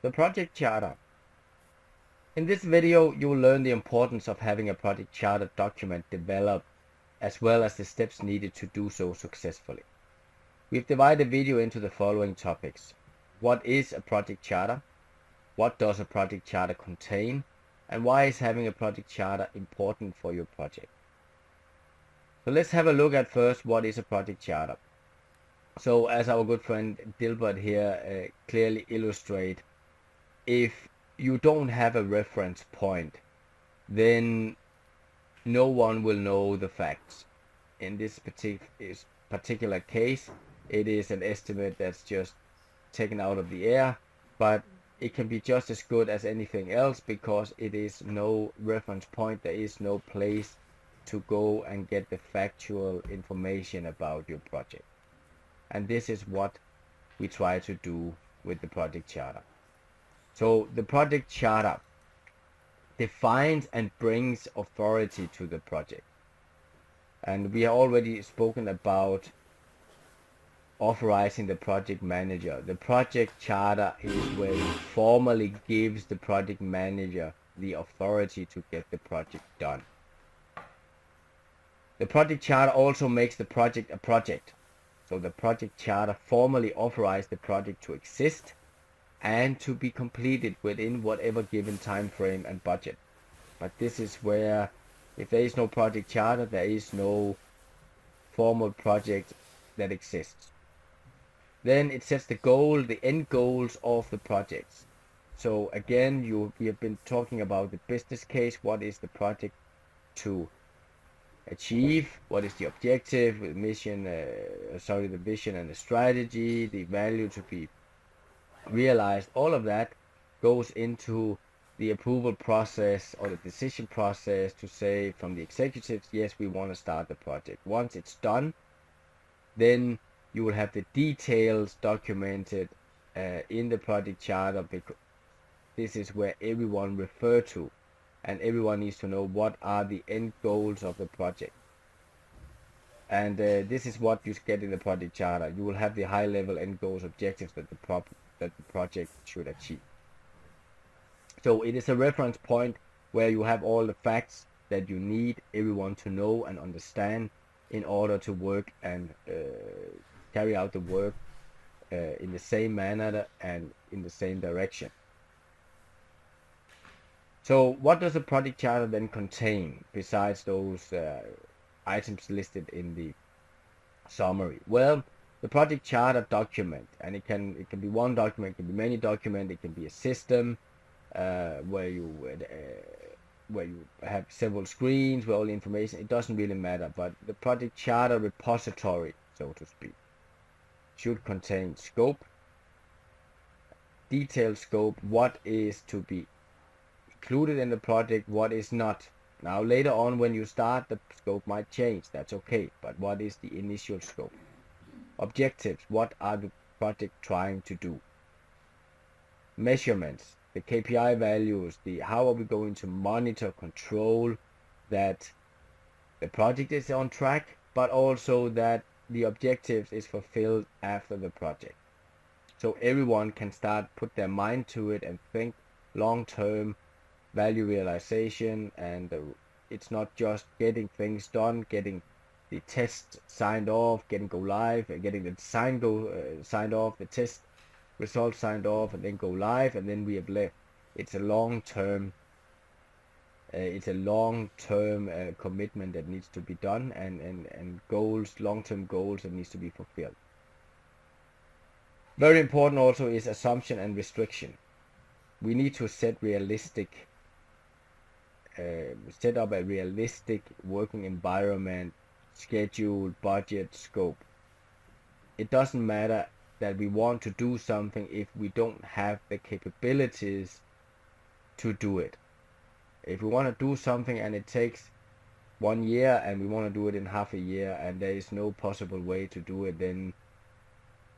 The project charter. In this video, you will learn the importance of having a project charter document developed, as well as the steps needed to do so successfully. We've divided the video into the following topics. What is a project charter? What does a project charter contain? And why is having a project charter important for your project? So let's have a look at first what is a project charter. So as our good friend Dilbert here clearly illustrate, if you don't have a reference point, then no one will know the facts. In this particular case, it is an estimate that's just taken out of the air, but it can be just as good as anything else because it is no reference point. There is no place to go and get the factual information about your project. And this is what we try to do with the project charter. So the project charter defines and brings authority to the project. And we have already spoken about authorizing the project manager. The project charter is where it formally gives the project manager the authority to get the project done. The project charter also makes the project a project. So the project charter formally authorizes the project to exist and to be completed within whatever given time frame and budget. But this is where, if there is no project charter, there is no formal project that exists. Then it sets the goal, the end goals of the projects. So again, we have been talking about the business case. What is the project to achieve? What is the objective, the mission, the vision and the strategy, the value to be realized? All of that goes into the approval process or the decision process to say from the executives, yes, we want to start the project. Once it's done, then you will have the details documented in the project charter, because this is where everyone refer to, and everyone needs to know what are the end goals of the project. And this is what you get in the project charter. You will have the high level end goals, objectives that the project should achieve. So it is a reference point where you have all the facts that you need everyone to know and understand in order to work and carry out the work in the same manner and in the same direction. So what does a project charter then contain besides those items listed in the summary? Well, the project charter document, and it can be one document, it can be many documents, it can be a system where you have several screens where all the information, it doesn't really matter, but the project charter repository, so to speak, should contain scope, detailed scope, what is to be included in the project, what is not. Now later on when you start, the scope might change, that's okay, but what is the initial scope? Objectives, what are the project trying to do? Measurements, the KPI values, how are we going to monitor, control that the project is on track, but also that the objectives is fulfilled after the project. So everyone can start put their mind to it and think long-term value realization, and it's not just getting things done, getting the test signed off, getting go live, and getting the signed off, the test results signed off, and then go live, and then we have left. It's a long-term commitment that needs to be done, and goals, long-term goals that needs to be fulfilled. Very important also is assumption and restriction. We need to set up a realistic working environment, schedule, budget, scope. It doesn't matter that we want to do something if we don't have the capabilities to do it. If we want to do something and it takes 1 year and we want to do it in half a year and there is no possible way to do it, then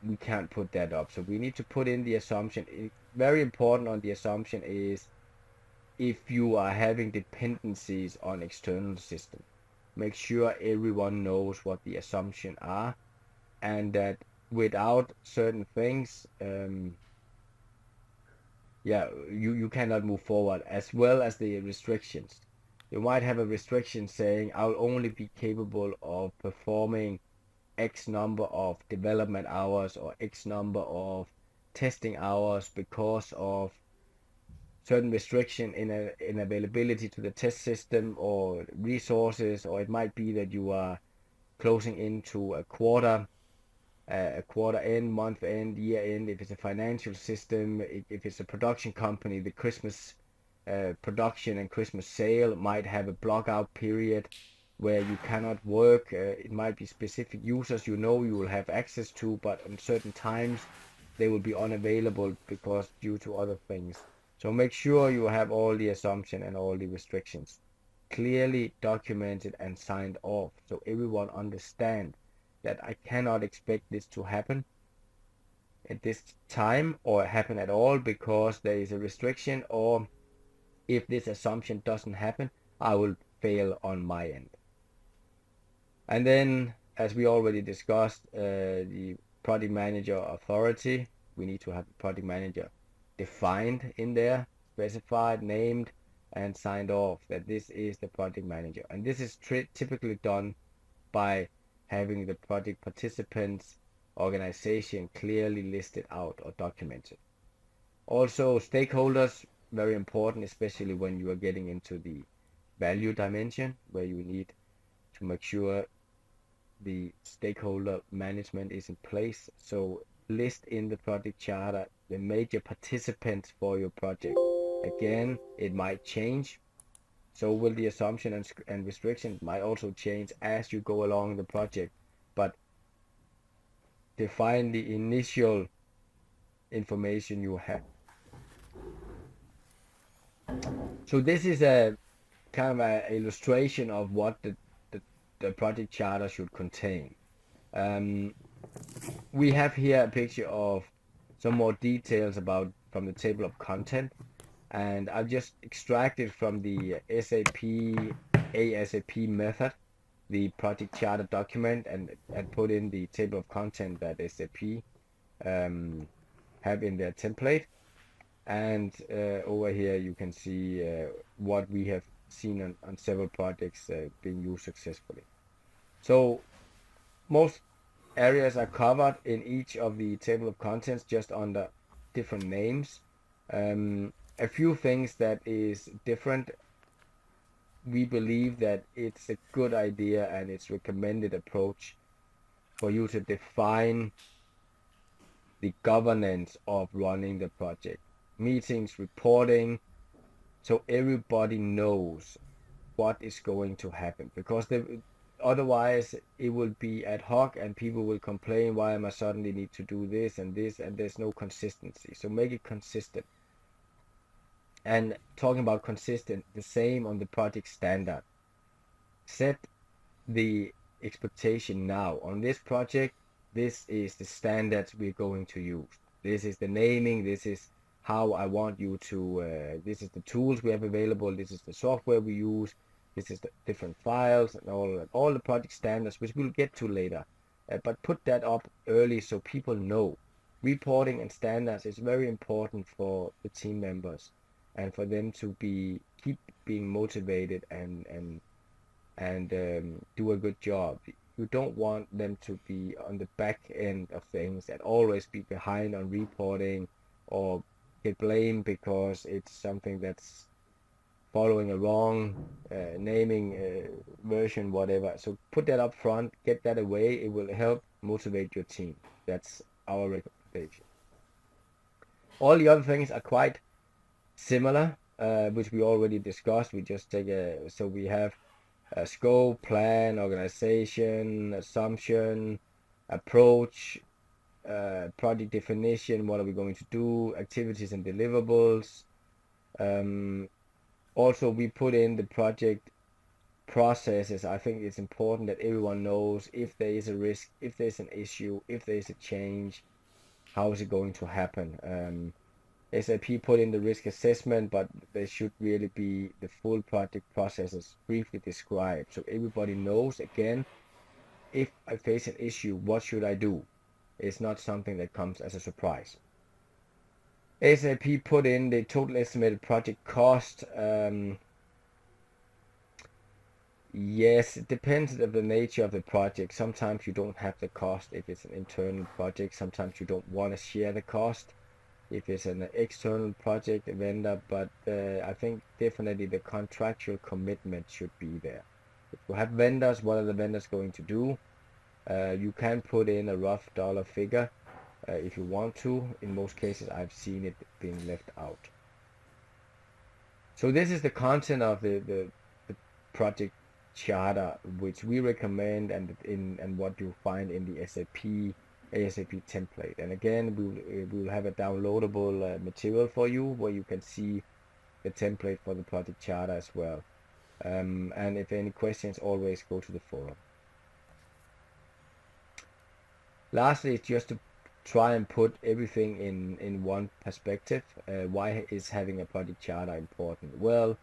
we can't put that up. So we need to put in the assumption. Very important on the assumption is if you are having dependencies on external systems, make sure everyone knows what the assumptions are, and that without certain things you cannot move forward, as well as the restrictions. You might have a restriction saying I'll only be capable of performing X number of development hours or X number of testing hours because of certain restriction in availability to the test system or resources, or it might be that you are closing into a quarter end, month end, year end. If it's a financial system, if it's a production company, the Christmas production and Christmas sale might have a block out period where you cannot work. It might be specific users you know you will have access to, but on certain times they will be unavailable because due to other things. So make sure you have all the assumption and all the restrictions clearly documented and signed off, so everyone understand that I cannot expect this to happen at this time or happen at all because there is a restriction, or if this assumption doesn't happen, I will fail on my end. And then, as we already discussed, the project manager authority, we need to have the project manager defined in there, specified, named, and signed off that this is the project manager. And this is typically done by having the project participants organization clearly listed out or documented. Also, stakeholders, very important, especially when you are getting into the value dimension, where you need to make sure the stakeholder management is in place. So list in the project charter the major participants for your project. Again, it might change. So will the assumption and restrictions might also change as you go along the project, but define the initial information you have. So this is a kind of an illustration of what the project charter should contain. We have here a picture of some more details about from the table of content, and I've just extracted from the SAP ASAP method the project charter document and put in the table of content that SAP have in their template. And over here you can see what we have seen on several projects being used successfully. So most areas are covered in each of the table of contents, just under different names. A few things that is different. We believe that it's a good idea and it's recommended approach for you to define the governance of running the project, meetings, reporting, so everybody knows what is going to happen, because otherwise it will be ad hoc and people will complain, why am I suddenly need to do this, and there's no consistency. So make it consistent. And talking about consistent, the same on the project standard. Set the expectation now. On this project, this is the standards we're going to use. This is the naming, this is how I want you to, this is the tools we have available, this is the software we use, this is the different files and all the project standards, which we'll get to later. But put that up early so people know. Reporting and standards is very important for the team members and for them to keep being motivated and do a good job. You don't want them to be on the back end of things and always be behind on reporting or get blamed because it's something that's following a wrong naming version, whatever. So put that up front, get that away. It will help motivate your team. That's our recommendation. All the other things are quite similar, which we already discussed. We just take so we have a scope, plan, organization, assumption, approach, project definition, what are we going to do, activities and deliverables. Also, we put in the project processes. I think it's important that everyone knows if there is a risk, if there's an issue, if there's a change, how is it going to happen. SAP put in the risk assessment, but there should really be the full project processes briefly described, so everybody knows, again, if I face an issue, what should I do? It's not something that comes as a surprise. SAP put in the total estimated project cost. Yes, it depends on the nature of the project. Sometimes you don't have the cost if it's an internal project. Sometimes you don't want to share the cost if it's an external project vendor. But I think definitely the contractual commitment should be there. If you have vendors, what are the vendors going to do? You can put in a rough dollar figure if you want to. In most cases, I've seen it being left out. So this is the content of the project charter, which we recommend, and what you find in the ASAP template. And again, we will have a downloadable material for you where you can see the template for the project charter as well. And if any questions, always go to the forum. Lastly, it's just to try and put everything in one perspective. Why is having a project charter important? Well,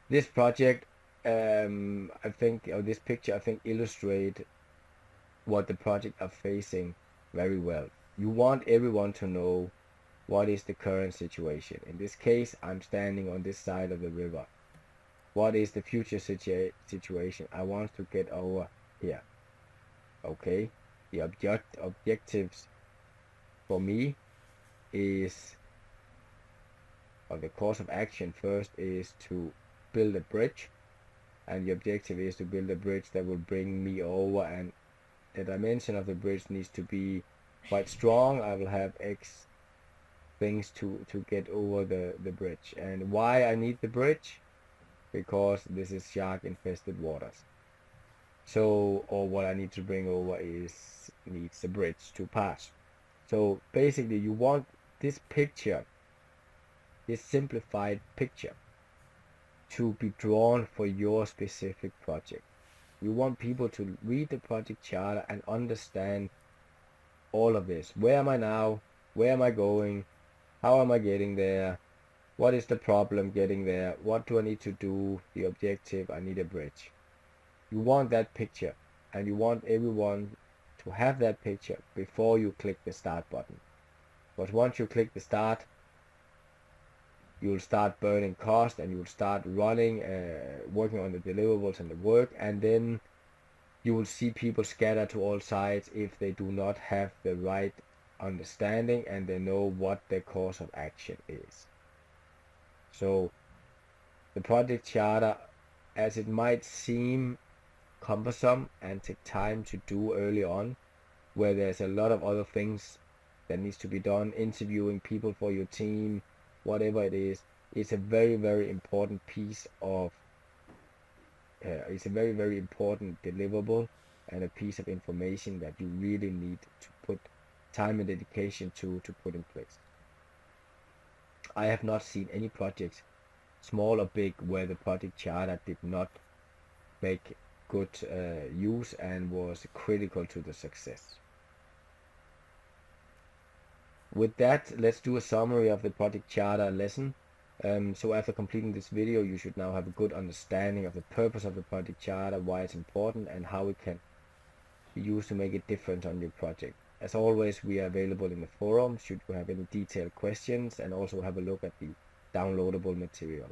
this project, I think, or this picture, I think, illustrate what the project are facing very well. You want everyone to know what is the current situation. In this case, I'm standing on this side of the river. What is the future situation? I want to get over here. Okay, the objectives for me is, or the course of action first is to build a bridge, and the objective is to build a bridge that will bring me over, and the dimension of the bridge needs to be quite strong. I will have X things to get over the bridge. And why I need the bridge? Because this is shark infested waters. So, or what I need to bring over needs the bridge to pass. So basically you want this picture, this simplified picture, to be drawn for your specific project. You want people to read the project charter and understand all of this. Where am I now? Where am I going? How am I getting there? What is the problem getting there? What do I need to do? The objective, I need a bridge. You want that picture, and you want everyone to have that picture before you click the start button. But once you click the start, you'll start burning cost, and you'll start running, working on the deliverables and the work, and then you will see people scatter to all sides if they do not have the right understanding and they know what their course of action is. So the project charter, as it might seem cumbersome and take time to do early on, where there's a lot of other things that needs to be done, interviewing people for your team, whatever it is, it's a very, very important piece of it's a very, very important deliverable and a piece of information that you really need to put time and dedication to put in place. I have not seen any projects, small or big, where the project charter did not make good use and was critical to the success. With that, let's do a summary of the project charter lesson. So after completing this video, you should now have a good understanding of the purpose of the project charter, why it's important, and how it can be used to make a difference on your project. As always, we are available in the forum should you have any detailed questions, and also have a look at the downloadable material.